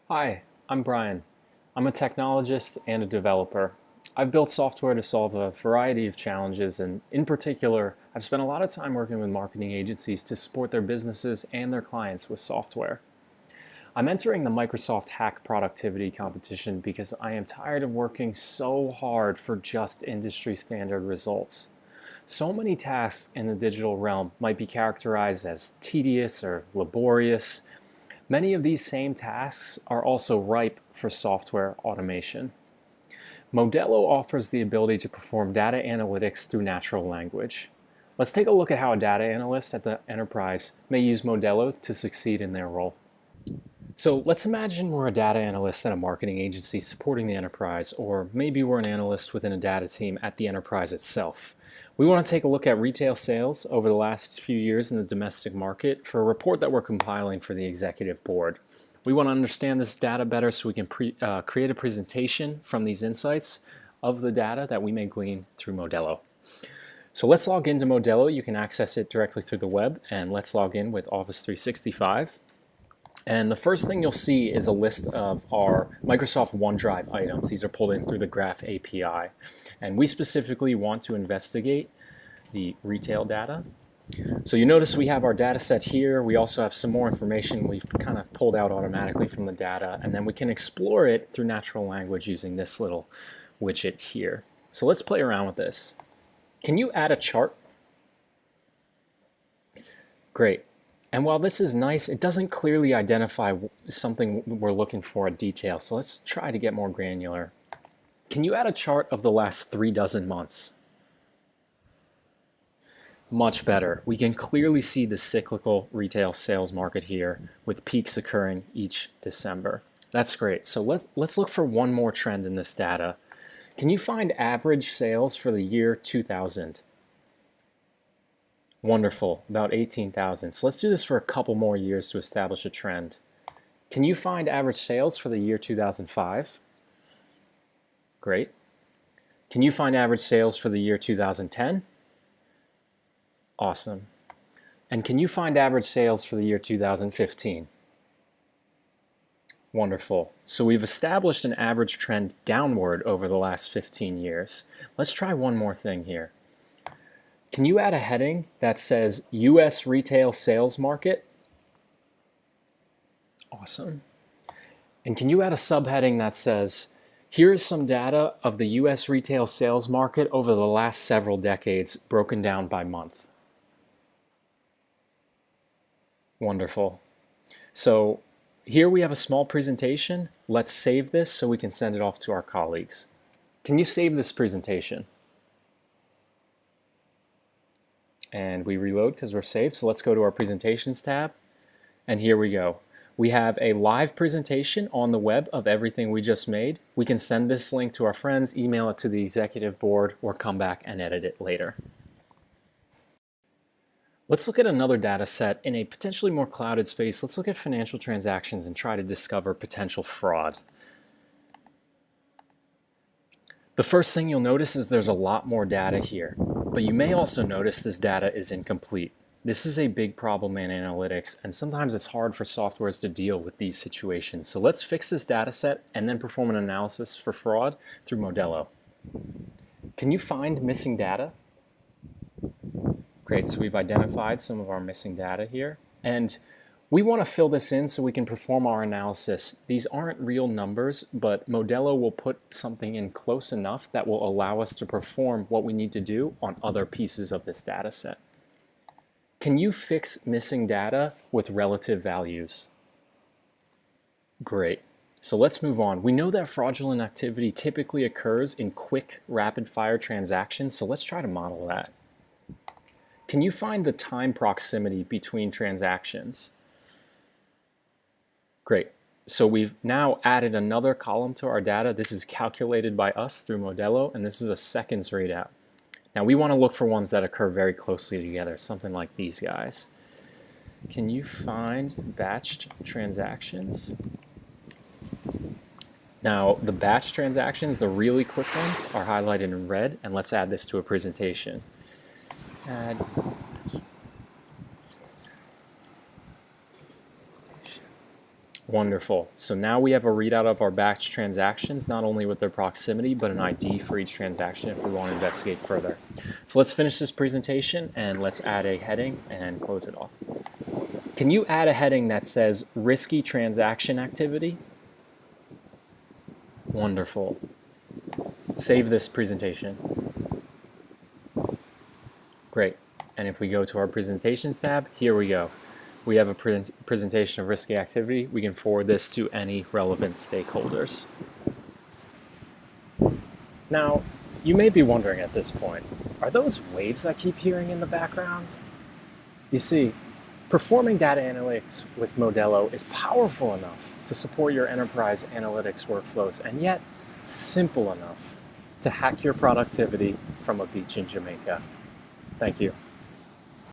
Hi, I'm Brian. I'm a technologist and a developer. I've built software to solve a variety of challenges, and in particular, I've spent a lot of time working with marketing agencies to support their businesses and their clients with software. I'm entering the Microsoft Hack Productivity competition because I am tired of working so hard for just industry standard results. So many tasks in the digital realm might be characterized as tedious or laborious. Many of these same tasks are also ripe for software automation. Modelo offers the ability to perform data analytics through natural language. Let's take a look at how a data analyst at the enterprise may use Modelo to succeed in their role. So let's imagine we're a data analyst at a marketing agency supporting the enterprise, or maybe we're an analyst within a data team at the enterprise itself. We want to take a look at retail sales over the last few years in the domestic market for a report that we're compiling for the executive board. We want to understand this data better so we can create a presentation from these insights of the data that we may glean through Modelo. So let's log into Modelo. You can access it directly through the web, and let's log in with Office 365. And the first thing you'll see is a list of our Microsoft OneDrive items. These are pulled in through the Graph API. And we specifically want to investigate the retail data. So you notice we have our data set here. We also have some more information we've kind of pulled out automatically from the data. And then we can explore it through natural language using this little widget here. So let's play around with this. Can you add a chart? Great. And while this is nice, it doesn't clearly identify something we're looking for in detail. So let's try to get more granular. Can you add a chart of the last 36 months? Much better. We can clearly see the cyclical retail sales market here with peaks occurring each December. That's great. So let's look for one more trend in this data. Can you find average sales for the year 2000? Wonderful, about 18,000. So let's do this for a couple more years to establish a trend. Can you find average sales for the year 2005? Great. Can you find average sales for the year 2010? Awesome. And can you find average sales for the year 2015? Wonderful. So we've established an average trend downward over the last 15 years. Let's try one more thing here. Can you add a heading that says US retail sales market? Awesome. And can you add a subheading that says, here is some data of the US retail sales market over the last several decades, broken down by month? Wonderful. So here we have a small presentation. Let's save this so we can send it off to our colleagues. Can you save this presentation? And we reload because we're saved. So let's go to our presentations tab. And here we go. We have a live presentation on the web of everything we just made. We can send this link to our friends, email it to the executive board, or come back and edit it later. Let's look at another data set in a potentially more clouded space. Let's look at financial transactions and try to discover potential fraud. The first thing you'll notice is there's a lot more data here, but you may also notice this data is incomplete. This is a big problem in analytics, and sometimes it's hard for softwares to deal with these situations. So let's fix this data set and then perform an analysis for fraud through Modelo. Can you find missing data? Great, so we've identified some of our missing data here, and we want to fill this in so we can perform our analysis. These aren't real numbers, but Modelo will put something in close enough that will allow us to perform what we need to do on other pieces of this data set. Can you fix missing data with relative values? Great. So let's move on. We know that fraudulent activity typically occurs in quick, rapid-fire transactions, so let's try to model that. Can you find the time proximity between transactions? Great. So we've now added another column to our data. This is calculated by us through Modelo, and this is a seconds readout. Now we want to look for ones that occur very closely together, something like these guys. Can you find batched transactions? Now the batch transactions, the really quick ones, are highlighted in red, and let's add this to a presentation. Add Wonderful. So now we have a readout of our batch transactions, not only with their proximity, but an ID for each transaction if we want to investigate further. So let's finish this presentation and let's add a heading and close it off. Can you add a heading that says risky transaction activity? Wonderful. Save this presentation. Great. And if we go to our presentations tab, here we go. We have a presentation of risky activity. We can forward this to any relevant stakeholders. Now, you may be wondering at this point, are those waves I keep hearing in the background? You see, performing data analytics with Modelo is powerful enough to support your enterprise analytics workflows, and yet simple enough to hack your productivity from a beach in Jamaica. Thank you.